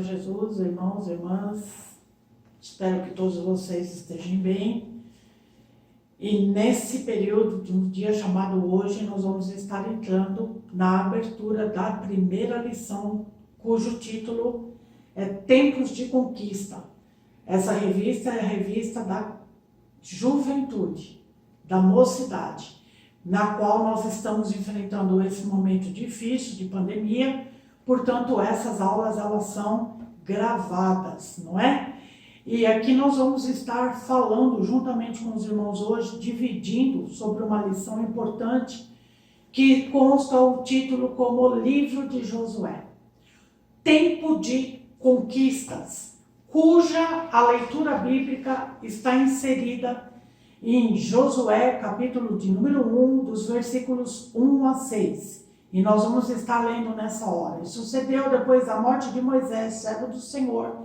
Senhor Jesus, irmãos e irmãs, espero que todos vocês estejam bem. E nesse período de um dia chamado hoje, nós vamos estar entrando na abertura da primeira lição, cujo título é Tempos de Conquista. Essa revista é a revista da juventude, da mocidade, na qual nós estamos enfrentando esse momento difícil de pandemia. Portanto, essas aulas elas são gravadas, não é? E aqui nós vamos estar falando juntamente com os irmãos hoje, dividindo sobre uma lição importante que consta o título como Livro de Josué. Tempo de conquistas, cuja a leitura bíblica está inserida em Josué, capítulo de número 1, dos versículos 1 a 6. E nós vamos estar lendo nessa hora. E sucedeu depois da morte de Moisés, servo do Senhor,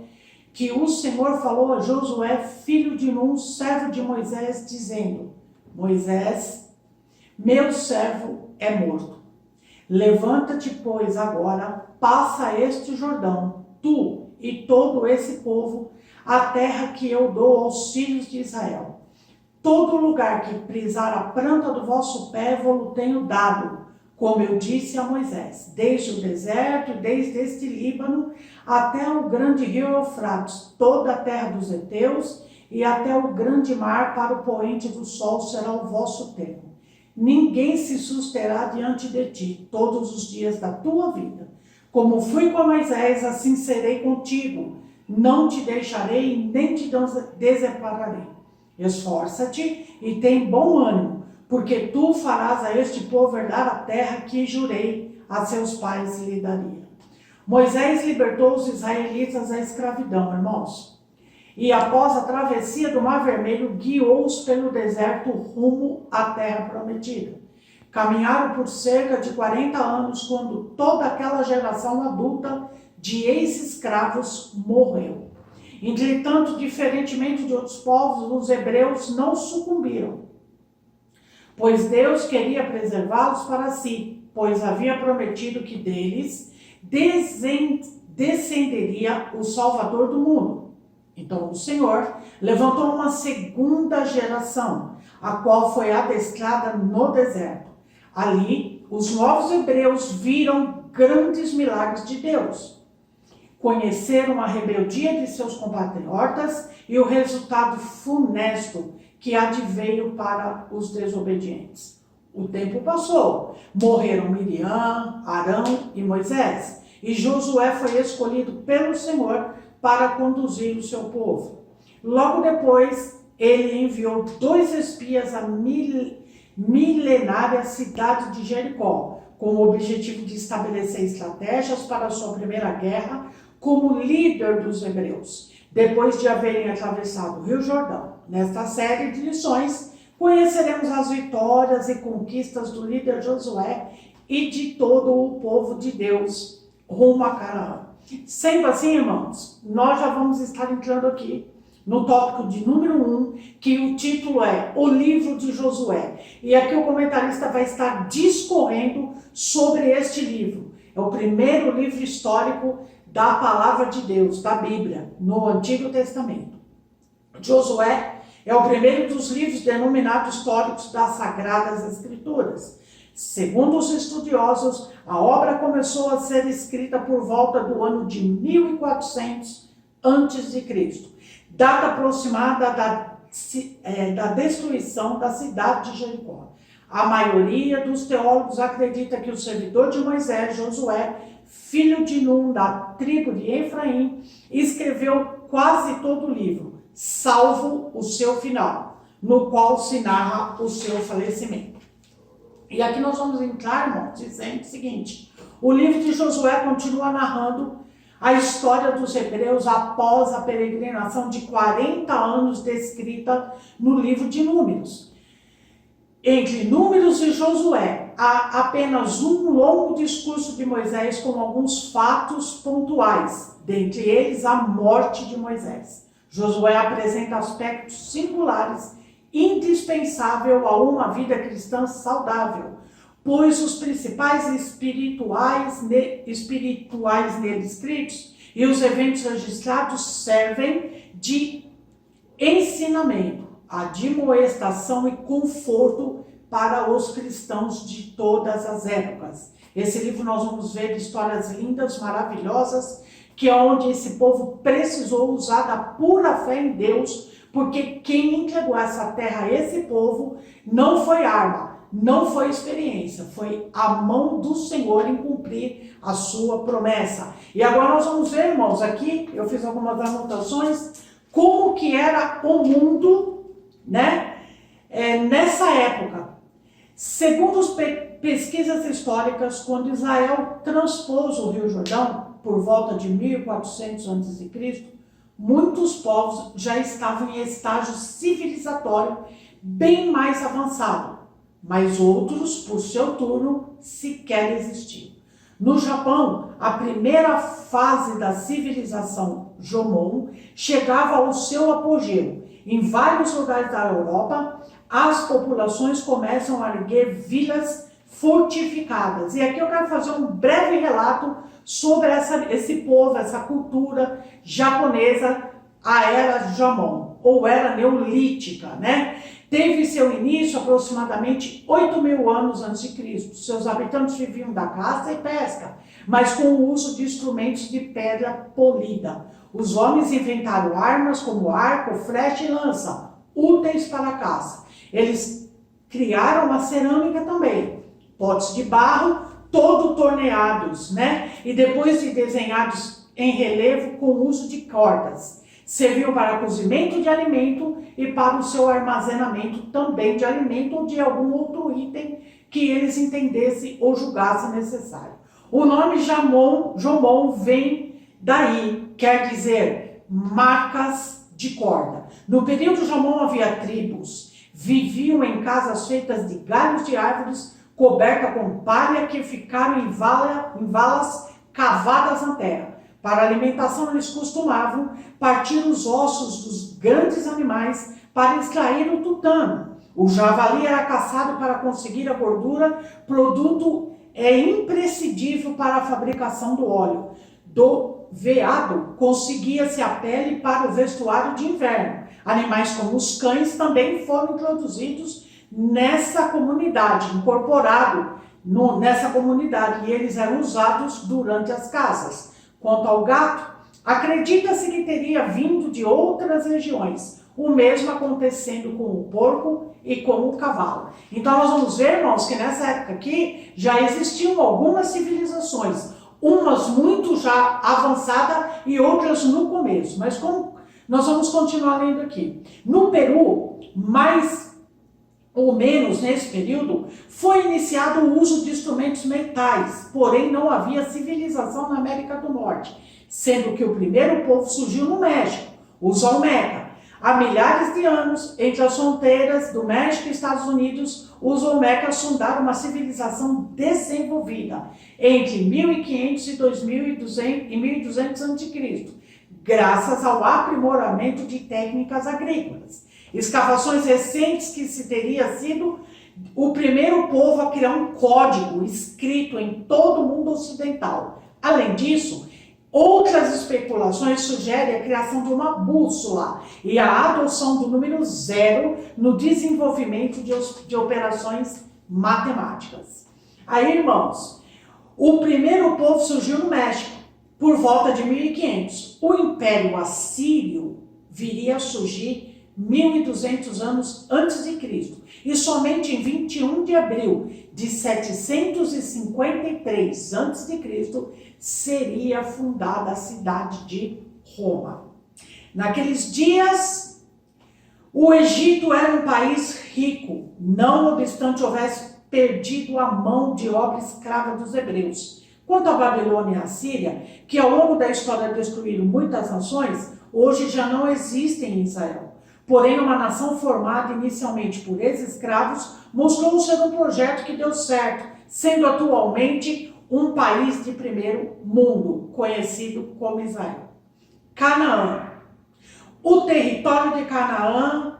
que o Senhor falou a Josué, filho de Nun, servo de Moisés, dizendo: Moisés, meu servo é morto. Levanta-te, pois, agora, passa este Jordão, tu e todo esse povo, a terra que eu dou aos filhos de Israel. Todo lugar que pisar a planta do vosso pé, vou-lo tenho dado, como eu disse a Moisés, desde o deserto, desde este Líbano, até o grande rio Eufrates, toda a terra dos heteus, e até o grande mar, para o poente do sol será o vosso termo. Ninguém se susterá diante de ti, todos os dias da tua vida. Como fui com Moisés, assim serei contigo. Não te deixarei, nem te desampararei. Esforça-te e tem bom ânimo, porque tu farás a este povo herdar a terra que jurei a seus pais lhe daria. Moisés libertou os israelitas da escravidão, irmãos. E após a travessia do Mar Vermelho, guiou-os pelo deserto rumo à terra prometida. Caminharam por cerca de 40 anos, quando toda aquela geração adulta de ex-escravos morreu. Entretanto, diferentemente de outros povos, os hebreus não sucumbiram, pois Deus queria preservá-los para si, pois havia prometido que deles descenderia o Salvador do mundo. Então o Senhor levantou uma segunda geração, a qual foi adestrada no deserto. Ali, os novos hebreus viram grandes milagres de Deus. Conheceram a rebeldia de seus compatriotas e o resultado funesto que adveio para os desobedientes. O tempo passou, morreram Miriam, Arão e Moisés, e Josué foi escolhido pelo Senhor para conduzir o seu povo. Logo depois, ele enviou 2 espias à milenária cidade de Jericó, com o objetivo de estabelecer estratégias para a sua primeira guerra como líder dos hebreus, depois de haverem atravessado o Rio Jordão. Nesta série de lições, conheceremos as vitórias e conquistas do líder Josué e de todo o povo de Deus rumo a Canaã. Sendo assim, irmãos, nós já vamos estar entrando aqui no tópico de número 1, que o título é O Livro de Josué. E aqui o comentarista vai estar discorrendo sobre este livro. É o primeiro livro histórico da palavra de Deus, da Bíblia, no Antigo Testamento. Josué é o primeiro dos livros denominados históricos das Sagradas Escrituras. Segundo os estudiosos, a obra começou a ser escrita por volta do ano de 1400 a.C., data aproximada da destruição da cidade de Jericó. A maioria dos teólogos acredita que o servidor de Moisés, Josué, filho de Nun, da tribo de Efraim, escreveu quase todo o livro, salvo o seu final, no qual se narra o seu falecimento. E aqui nós vamos entrar, irmãos, dizendo o seguinte: o livro de Josué continua narrando a história dos hebreus após a peregrinação de 40 anos descrita no livro de Números. Entre Números e Josué, há apenas um longo discurso de Moisés com alguns fatos pontuais, dentre eles a morte de Moisés. Josué apresenta aspectos singulares, indispensável a uma vida cristã saudável, pois os principais espirituais nele escritos E os eventos registrados servem de ensinamento, admoestação e conforto para os cristãos de todas as épocas. Esse livro nós vamos ver histórias lindas, maravilhosas, que é onde esse povo precisou usar da pura fé em Deus, porque quem entregou essa terra a esse povo não foi arma, não foi experiência, foi a mão do Senhor em cumprir a sua promessa. E agora nós vamos ver, irmãos, aqui eu fiz algumas anotações, como que era o mundo, né, nessa época. Segundo as pesquisas históricas, quando Israel transpôs o Rio Jordão, por volta de 1400 a.C., muitos povos já estavam em estágio civilizatório bem mais avançado, mas outros, por seu turno, sequer existiam. No Japão, a primeira fase da civilização Jomon chegava ao seu apogeu. Em vários lugares da Europa, as populações começam a erguer vilas fortificadas. E aqui eu quero fazer um breve relato sobre esse povo, essa cultura japonesa, a Era Jomon, ou Era Neolítica, né? Teve seu início aproximadamente 8.000 anos antes de Cristo. Seus habitantes viviam da caça e pesca, mas com o uso de instrumentos de pedra polida. Os homens inventaram armas como arco, flecha e lança, úteis para a caça. Eles criaram uma cerâmica também, potes de barro, todo torneados, né? E depois de desenhados em relevo com uso de cordas. Serviu para cozimento de alimento e para o seu armazenamento também de alimento ou de algum outro item que eles entendessem ou julgassem necessário. O nome Jomon vem daí, quer dizer marcas de corda. No período Jomon havia tribos, viviam em casas feitas de galhos de árvores coberta com palha que ficaram em valas cavadas na terra. Para alimentação, eles costumavam partir os ossos dos grandes animais para extrair o tutano. O javali era caçado para conseguir a gordura, produto imprescindível para a fabricação do óleo. Do veado conseguia-se a pele para o vestuário de inverno. Animais como os cães também foram introduzidos nessa comunidade, incorporado nessa comunidade, e eles eram usados durante as caças. Quanto ao gato, acredita-se que teria vindo de outras regiões, o mesmo acontecendo com o porco e com o cavalo. Então nós vamos ver, irmãos, que nessa época aqui já existiam algumas civilizações, umas muito já avançadas e outras no começo. Mas como nós vamos continuar lendo aqui. No Peru, mais ou menos nesse período, foi iniciado o uso de instrumentos metais, porém não havia civilização na América do Norte, sendo que o primeiro povo surgiu no México, os Olmeca. Há milhares de anos, entre as fronteiras do México e Estados Unidos, os Olmecas fundaram uma civilização desenvolvida entre 1500 e 1200 a.C., graças ao aprimoramento de técnicas agrícolas. Escavações recentes que se teria sido o primeiro povo a criar um código escrito em todo o mundo ocidental. Além disso, outras especulações sugerem a criação de uma bússola e a adoção do número 0 no desenvolvimento de operações matemáticas. Aí, irmãos, o primeiro povo surgiu no México, por volta de 1500. O Império Assírio viria a surgir 1.200 anos antes de Cristo. E somente em 21 de abril de 753 a.C. seria fundada a cidade de Roma. Naqueles dias, o Egito era um país rico, não obstante houvesse perdido a mão de obra escrava dos hebreus. Quanto à Babilônia e à Síria, que ao longo da história destruíram muitas nações, hoje já não existem em Israel. Porém, uma nação formada inicialmente por ex-escravos mostrou ser um projeto que deu certo, sendo atualmente um país de primeiro mundo, conhecido como Israel. Canaã. O território de Canaã,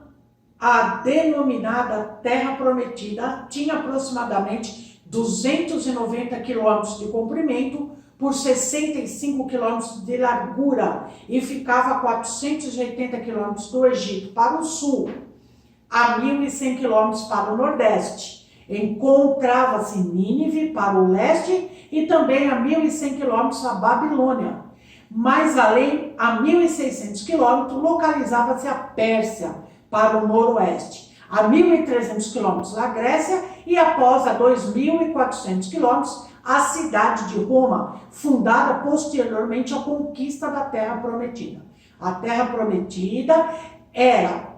a denominada Terra Prometida, tinha aproximadamente 290 quilômetros de comprimento, por 65 quilômetros de largura e ficava a 480 quilômetros do Egito para o sul, a 1.100 quilômetros para o nordeste. Encontrava-se Nínive para o leste e também a 1.100 quilômetros a Babilônia. Mais além, a 1.600 quilômetros, localizava-se a Pérsia para o noroeste. A 1.300 quilômetros a Grécia e após a 2.400 quilômetros a cidade de Roma, fundada posteriormente à conquista da Terra Prometida. A Terra Prometida era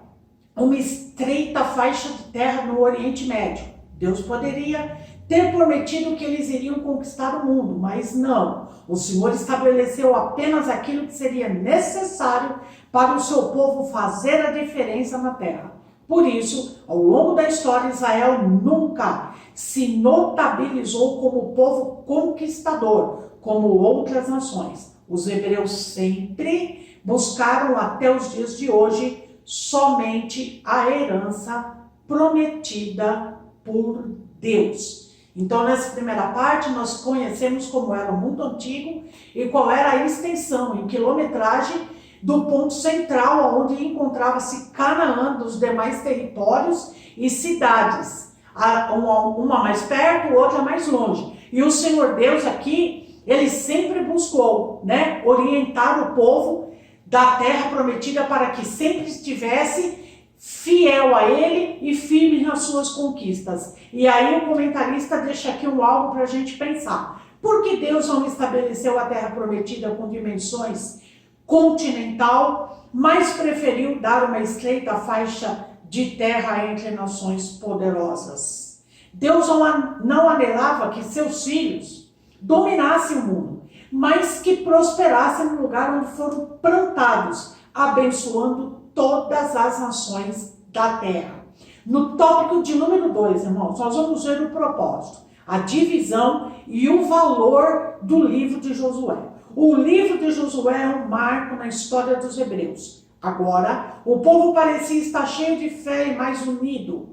uma estreita faixa de terra no Oriente Médio. Deus poderia ter prometido que eles iriam conquistar o mundo, mas não. O Senhor estabeleceu apenas aquilo que seria necessário para o seu povo fazer a diferença na terra. Por isso, ao longo da história, Israel nunca se notabilizou como povo conquistador, como outras nações. Os hebreus sempre buscaram até os dias de hoje somente a herança prometida por Deus. Então, nessa primeira parte, nós conhecemos como era o mundo antigo e qual era a extensão em quilometragem do ponto central, onde encontrava-se Canaã, dos demais territórios e cidades, uma mais perto, outra mais longe. E o Senhor Deus aqui, ele sempre buscou, orientar o povo da terra prometida para que sempre estivesse fiel a ele e firme nas suas conquistas. E aí o comentarista deixa aqui algo para a gente pensar. Por que Deus não estabeleceu a terra prometida com dimensões continental, mas preferiu dar uma estreita faixa de terra entre nações poderosas? Deus não anelava que seus filhos dominassem o mundo, mas que prosperassem no lugar onde foram plantados, abençoando todas as nações da terra. No tópico de número 2, irmãos, nós vamos ver o propósito, a divisão e o valor do livro de Josué. O livro de Josué é um marco na história dos hebreus. Agora, o povo parecia estar cheio de fé e mais unido.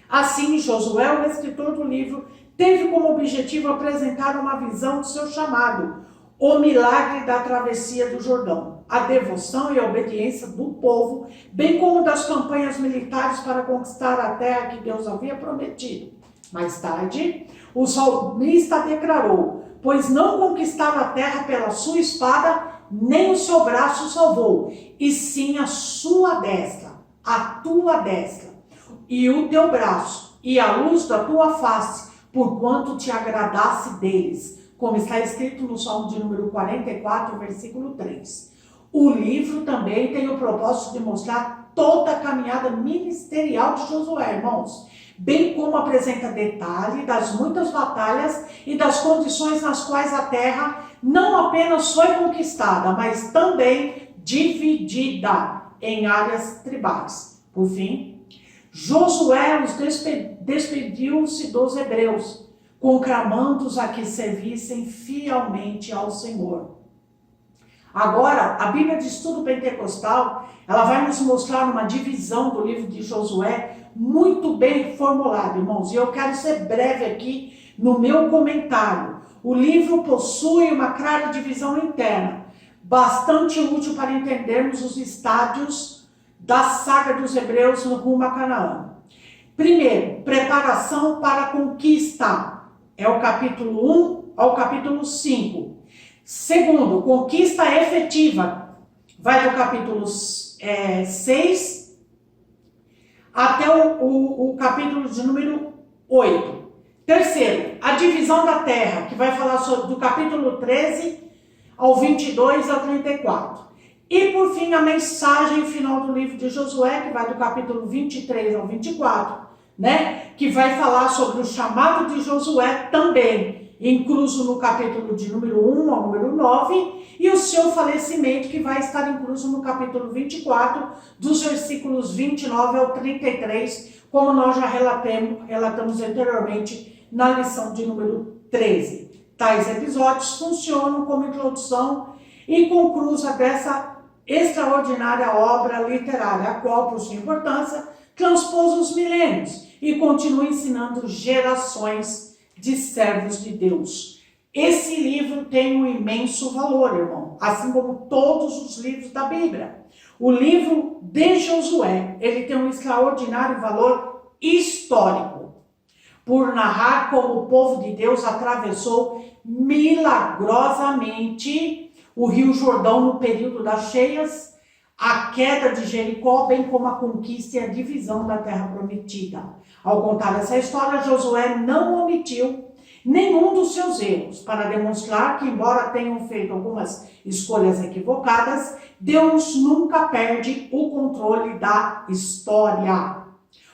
Assim, Josué, o escritor do livro, teve como objetivo apresentar uma visão do seu chamado, o milagre da travessia do Jordão, a devoção e a obediência do povo, bem como das campanhas militares para conquistar a terra que Deus havia prometido. Mais tarde, o salmista declarou: pois não conquistaram a terra pela sua espada, nem o seu braço salvou, e sim a sua destra, a tua destra, e o teu braço, e a luz da tua face, porquanto te agradasse deles, como está escrito no Salmo de número 44, versículo 3. O livro também tem o propósito de mostrar toda a caminhada ministerial de Josué, irmãos, bem como apresenta detalhe das muitas batalhas e das condições nas quais a terra não apenas foi conquistada, mas também dividida em áreas tribais. Por fim, Josué os despediu-se dos hebreus, conclamando-os a que servissem fielmente ao Senhor. Agora, a Bíblia de Estudo Pentecostal, ela vai nos mostrar uma divisão do livro de Josué muito bem formulada, irmãos. E eu quero ser breve aqui no meu comentário. O livro possui uma clara divisão interna, bastante útil para entendermos os estádios da saga dos hebreus no rumo a Canaã. Primeiro, preparação para a conquista. É o capítulo 1 ao capítulo 5. Segundo, conquista efetiva. Vai do capítulo 6 até o capítulo de número 8. Terceiro, a divisão da terra, que vai falar do capítulo 13 ao 22 ao 34. E por fim, a mensagem final do livro de Josué, que vai do capítulo 23 ao 24, que vai falar sobre o chamado de Josué também, incluso no capítulo de número 1 ao número 9, e o seu falecimento, que vai estar incluso no capítulo 24, dos versículos 29 ao 33, como nós já relatamos anteriormente na lição de número 13. Tais episódios funcionam como introdução e conclusão dessa extraordinária obra literária, a qual, por sua importância, transpôs os milênios e continua ensinando gerações de servos de Deus. Esse livro tem um imenso valor, irmão, assim como todos os livros da Bíblia. O livro de Josué, ele tem um extraordinário valor histórico, por narrar como o povo de Deus atravessou milagrosamente o Rio Jordão no período das cheias, a queda de Jericó, bem como a conquista e a divisão da terra prometida. Ao contar essa história, Josué não omitiu nenhum dos seus erros, para demonstrar que, embora tenham feito algumas escolhas equivocadas, Deus nunca perde o controle da história.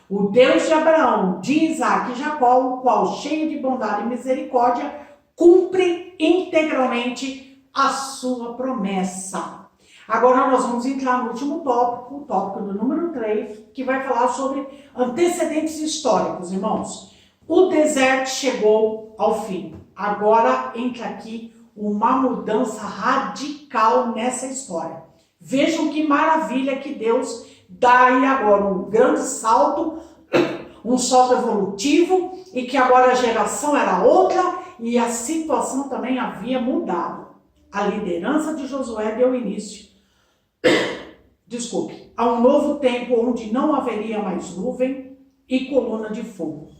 O Deus de Abraão, de Isaac e Jacó, o qual, cheio de bondade e misericórdia, cumpre integralmente a sua promessa. Agora nós vamos entrar no último tópico, o tópico do número 3, que vai falar sobre antecedentes históricos, irmãos. O deserto chegou ao fim. Agora entra aqui uma mudança radical nessa história. Vejam que maravilha que Deus dá aí agora um grande salto, um salto evolutivo, e que agora a geração era outra e a situação também havia mudado. A liderança de Josué deu início, a um novo tempo onde não haveria mais nuvem e coluna de fogo.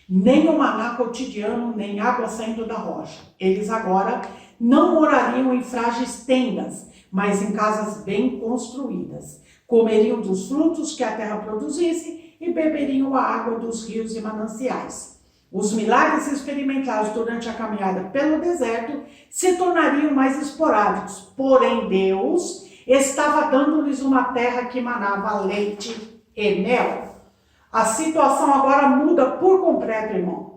Nem o maná cotidiano, nem água saindo da rocha. Eles agora não morariam em frágeis tendas, mas em casas bem construídas. Comeriam dos frutos que a terra produzisse e beberiam a água dos rios e mananciais. Os milagres experimentados durante a caminhada pelo deserto se tornariam mais esporádicos, porém Deus estava dando-lhes uma terra que manava leite e mel. A situação agora muda por completo, irmão.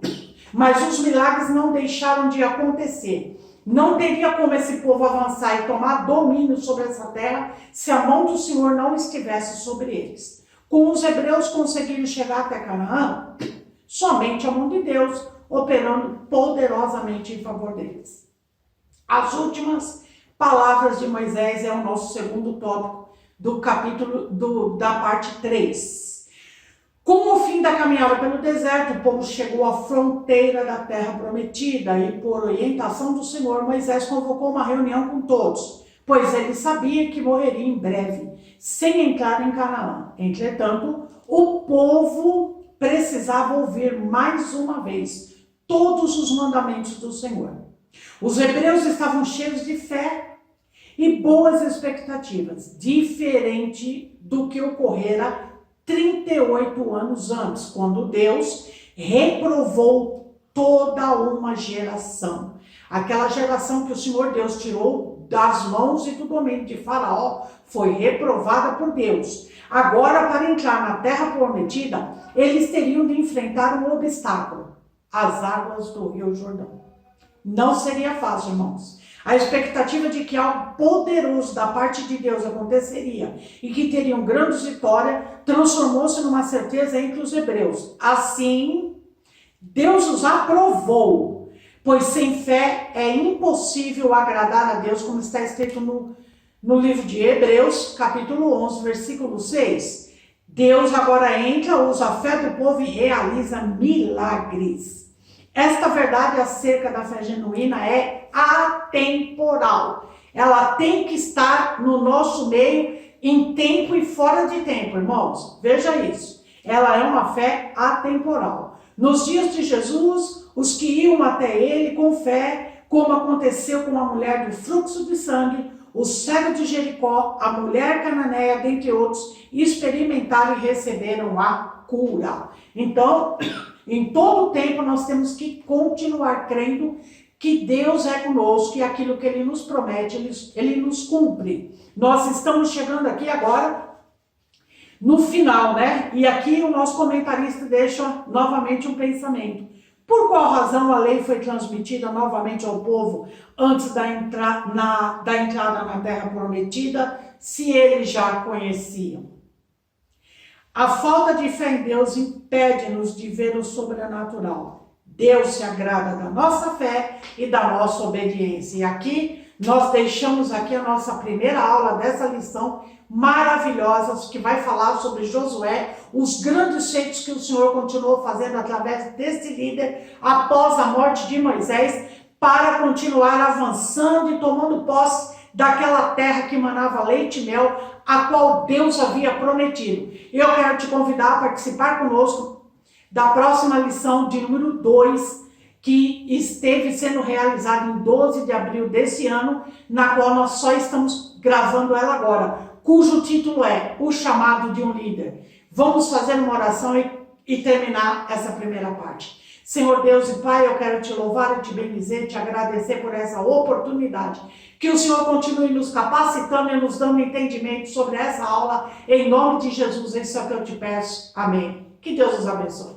Mas os milagres não deixaram de acontecer. Não teria como esse povo avançar e tomar domínio sobre essa terra se a mão do Senhor não estivesse sobre eles. Com os hebreus conseguiram chegar até Canaã, somente a mão de Deus operando poderosamente em favor deles. As últimas palavras de Moisés é o nosso segundo tópico do capítulo da parte 3. Com o fim da caminhada pelo deserto, o povo chegou à fronteira da terra prometida e, por orientação do Senhor, Moisés convocou uma reunião com todos, pois ele sabia que morreria em breve, sem entrar em Canaã. Entretanto, o povo precisava ouvir mais uma vez todos os mandamentos do Senhor. Os hebreus estavam cheios de fé e boas expectativas, diferente do que ocorrera 38 anos antes, quando Deus reprovou toda uma geração. Aquela geração que o Senhor Deus tirou das mãos e do domínio de Faraó foi reprovada por Deus. Agora, para entrar na terra prometida, eles teriam de enfrentar um obstáculo: as águas do Rio Jordão. Não seria fácil, irmãos. A expectativa de que algo poderoso da parte de Deus aconteceria e que teriam grande vitória transformou-se numa certeza entre os hebreus. Assim, Deus os aprovou, pois sem fé é impossível agradar a Deus, como está escrito no livro de Hebreus, capítulo 11, versículo 6. Deus agora entra, usa a fé do povo e realiza milagres. Esta verdade acerca da fé genuína é atemporal. Ela tem que estar no nosso meio em tempo e fora de tempo, irmãos. Veja isso. Ela é uma fé atemporal. Nos dias de Jesus, os que iam até ele com fé, como aconteceu com a mulher do fluxo de sangue, o cego de Jericó, a mulher cananeia, dentre outros, experimentaram e receberam a cura. Então, em todo tempo nós temos que continuar crendo que Deus é conosco e aquilo que Ele nos promete, Ele nos cumpre. Nós estamos chegando aqui agora no final, né? E aqui o nosso comentarista deixa novamente um pensamento. Por qual razão a lei foi transmitida novamente ao povo antes da entrada na terra prometida, se eles já conheciam? A falta de fé em Deus impede-nos de ver o sobrenatural. Deus se agrada da nossa fé e da nossa obediência. E aqui nós deixamos aqui a nossa primeira aula dessa lição maravilhosa, que vai falar sobre Josué, os grandes feitos que o Senhor continuou fazendo através desse líder após a morte de Moisés, para continuar avançando e tomando posse daquela terra que manava leite e mel, a qual Deus havia prometido. Eu quero te convidar a participar conosco da próxima lição de número 2, que esteve sendo realizada em 12 de abril desse ano, na qual nós só estamos gravando ela agora, cujo título é O Chamado de um Líder. Vamos fazer uma oração e terminar essa primeira parte. Senhor Deus e Pai, eu quero te louvar e te bendizer, te agradecer por essa oportunidade. Que o Senhor continue nos capacitando e nos dando entendimento sobre essa aula. Em nome de Jesus, isso é o que eu te peço. Amém. Que Deus os abençoe.